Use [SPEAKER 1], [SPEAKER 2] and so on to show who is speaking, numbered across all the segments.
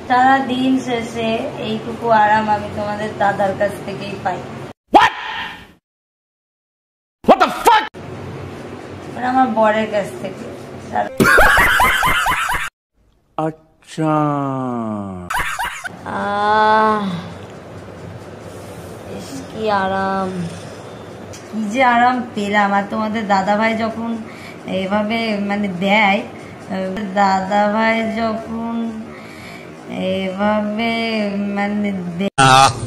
[SPEAKER 1] সারা দিন শেষে এইটুকু আরাম আমি তোমাদের দাদার কাছ থেকেই পাই। আমার বরের কাছ থেকে।
[SPEAKER 2] আচ্ছা
[SPEAKER 1] কি আরাম, কি যে আরাম পেলাম। আর তোমাদের দাদা ভাই যখন এভাবে মানে দেয়, দাদা ভাই যখন এভাবে মানে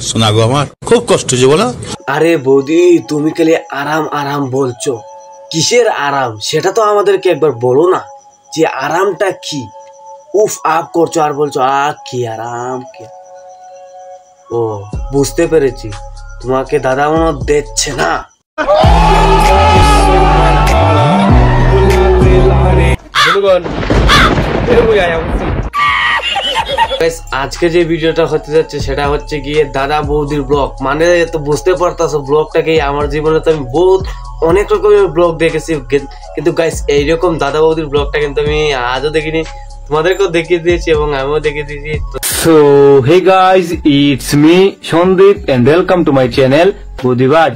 [SPEAKER 3] শোনা গো আমার খুব কষ্ট যে বলো।
[SPEAKER 4] আরে বৌদি তুমি খালি আরাম আরাম বলছো, কিসের আরাম সেটা তো আমাদেরকে একবার বলো না, যে আরামটা কি? উফ আপ করছো আর বলছো কি আরাম কি। ও বুঝতে পেরেছি, তোমাকে দাদা মনে দেখছে না। আজকে যে ভিডিওটা হতে যাচ্ছে সেটা হচ্ছে গিয়ে দাদা বৌদির ব্লগ। মানে তো বুঝতে পারতাছো ব্লগটাকে আমার জীবনে তো আমি অনেক রকমের ব্লগ দেখেছি, কিন্তু গাইস এইরকম দাদা বৌদির ব্লগটা কিন্তু আমি আজও দেখিনি। তোমাদেরকেও দেখিয়ে দিয়েছি এবং আমিও দেখিয়ে দিয়েছি।
[SPEAKER 2] So hey guys, it's me Sandeep and welcome to my channel বৌদিবাজ।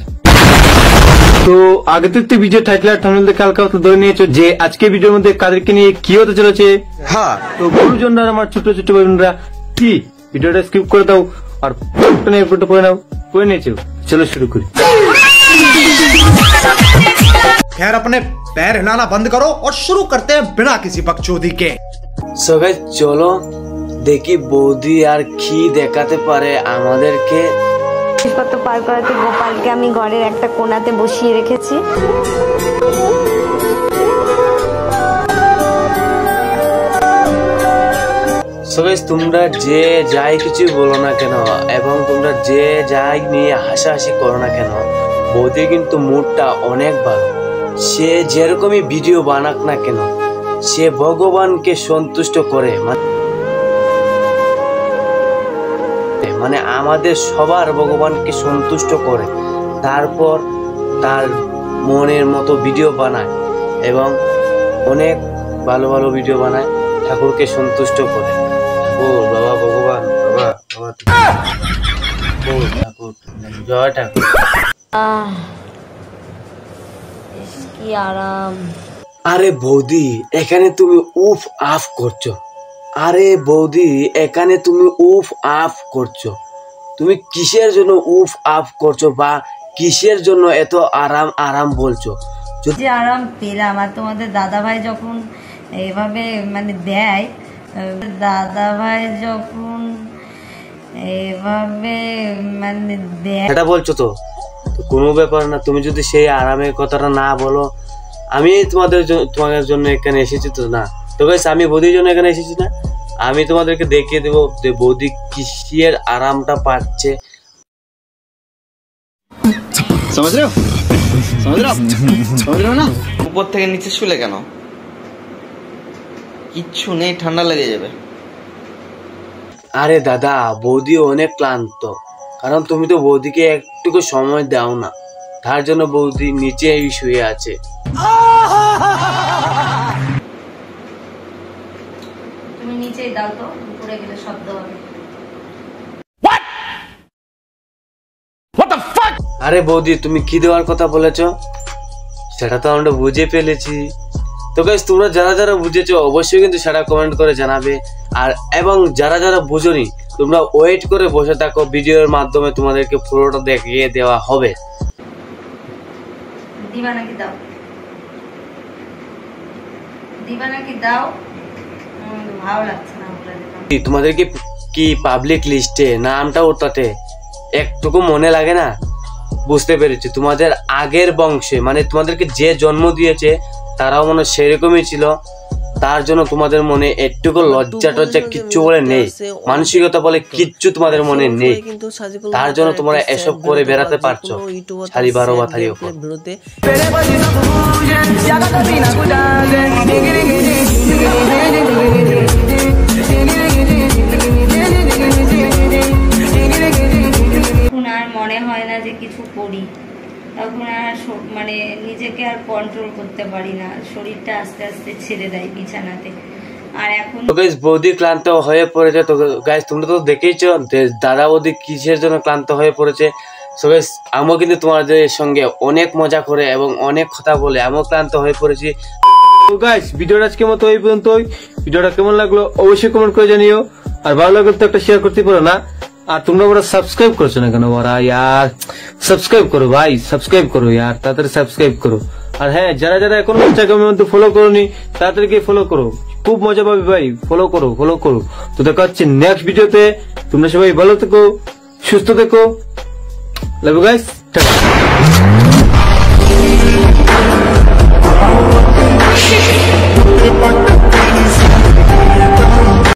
[SPEAKER 2] তো আগে তো ভিডিও টাইটেল আর থাম্বনেল দেখে হালকা তো ধরে নিয়েছো যে আজকে ভিডিওর মধ্যে কাদেরকে নিয়ে কি হতে চলেছে। হ্যাঁ, তো গুরুজনরা আমার ছোট ছোট বোনরা কি ভিডিওটা স্কিপ করে দাও আর পুরোটা পড়ে নাও, করে নিয়েছো। চলো শুরু করি।
[SPEAKER 5] खैर अपने पैर हिलाना बंद करो और शुरू करते हैं बिना किसी बकचोदी के।
[SPEAKER 4] সো গাইস চলো দেখি বৌদি আর কি দেখাতে পারে আমাদেরকে।
[SPEAKER 1] জিনিসপত্র পার করাতে গোপালকে আমি ঘরের একটা কোণাতে বসিয়ে রেখেছি।
[SPEAKER 4] সো গাইস তোমরা যে যাই কিছু বলো না কেন এবং তোমরা যে যাই নিয়ে হাসাহাসি করো না কেন, বৌদি কিন্তু মুডটা অনেক ভালো। সে যেরকমই ভিডিও বানাক না কেন সে ভগবানকে সন্তুষ্ট করে, মানে আমাদের সবার ভগবানকে সন্তুষ্ট করে, তারপর তার মনের মতো ভিডিও বানায় এবং অনেক ভালো ভালো ভিডিও বানায়, ঠাকুরকে সন্তুষ্ট করে। ও বাবা ভগবান, বাবা বাবা ঠাকুর, জয় ঠাকুর।
[SPEAKER 1] কি আরাম।
[SPEAKER 4] আরে বৌদি এখানে তুমি উফ আফ করছো। আরে বৌদি এখানে তুমি উফ আফ করছো, তুমি কিসের জন্য উফ আফ করছো বা কিসের জন্য এত আরাম আরাম বলছো?
[SPEAKER 1] যে আরাম পেলাম। আর তোমাদের দাদা ভাই যখন এভাবে মানে দেয়, দাদা ভাই যখন এভাবে মানে দেয়,
[SPEAKER 4] এটা বলছো তো কোনো ব্যাপার না। তুমি যদি সেই আরামের কথাটা না বলো, আমি তোমাদের জন্য এখানে এসেছি তো না। তো গাইস আমি বৌদির জন্য এখানে এসেছি না, আমি তোমাদেরকে দেখিয়ে দেবো যে বৌদি কিসের আরামটা পাচ্ছে।
[SPEAKER 6] না উপর থেকে নিচে শুলে কেন? কিচ্ছু নেই, ঠান্ডা লেগে যাবে।
[SPEAKER 4] আরে দাদা বৌদি অনেক ক্লান্ত, কারণ তুমি তো বৌদিকে একটুকু সময় দাও না, তার জন্য বৌদি নিচে শুয়ে আছে।
[SPEAKER 1] তুমি নিচেই দাও তো, উপরে গেলে শব্দ হবে।
[SPEAKER 4] আরে বৌদি তুমি কি দেওয়ার কথা বলেছো সেটা তো আমরা বুঝে ফেলেছি। তো গাইস তোমরা যারা যারা বুঝেছো অবশ্যই কিন্তু সেটা কমেন্ট করে জানাবে, আর এবং যারা যারা বুঝোনি তোমরা ওয়েট করে বসে থাকো, ভিডিওর মাধ্যমে তোমাদেরকে পুরোটা দেখিয়ে দেওয়া হবে।
[SPEAKER 1] দিবা নাকি দাও, দিবা নাকি দাও, ভালো লাগছে না।
[SPEAKER 4] তোমাদেরকে কি পাবলিক লিস্টে নামটা ওঠাতে একটুকু মনে লাগে না? বুঝতে পেরেছি তোমাদের আগের বংশে মানে তোমাদেরকে যে জন্ম দিয়েছে তারাও মনে সেরকমই ছিল, তার জন্য তোমাদের মনে একটুকু লজ্জা টজ্জা কিচ্ছু বলে নেই, মানসিকতা বলে কিচ্ছু তোমাদের মনে নেই, তার জন্য তোমরা এসব করে বেড়াতে পারছো থালি বারো বা থালি ওপর।
[SPEAKER 1] আর মনে হয় না যে কিছু করি, তখন আর মানে নিজেকে আর কন্ট্রোল করতে পারি না, শরীরটা আস্তে আস্তে ছেড়ে দেয় বিছানাতে। আর এখন
[SPEAKER 4] তো গাইস বৌদি ক্লান্ত হয়ে পড়েছে। তো গাইস তোমরা তো দেখেইছো দাদা বৌদি কিসের জন্য ক্লান্ত হয়ে পড়েছে। সো গাইস আমিও কিন্তু তোমাদের সঙ্গে অনেক মজা করে এবং অনেক কথা বলে আমিও ক্লান্ত হয়ে পড়েছি।
[SPEAKER 2] তো গাইস ভিডিওটা আজকের মতো এই পর্যন্তই। ভিডিওটা কেমন লাগলো অবশ্যই কমেন্ট করে জানিও, আর ভালো লাগলে তো একটা শেয়ার করতে পারো না। আর তোমরা ওরা সাবস্ক্রাইব করছো না কেন ওরা? ইয়ার সাবস্ক্রাইব করো ভাই, সাবস্ক্রাইব করো ইয়ার, তাড়াতাড়ি সাবস্ক্রাইব করো। আর হ্যাঁ, যারা যারা এখনো ইনস্টাগ্রামের মধ্যে ফলো করোনি তাড়াতাড়ি গিয়ে ফলো করো, খুব মজা পাবে ভাই। ফলো করো, ফলো করো। তো দেখা হচ্ছে নেক্সট ভিডিওতে। তোমরা সবাই ভালো থেকো, সুস্থ থেকো। Love you guys, tata.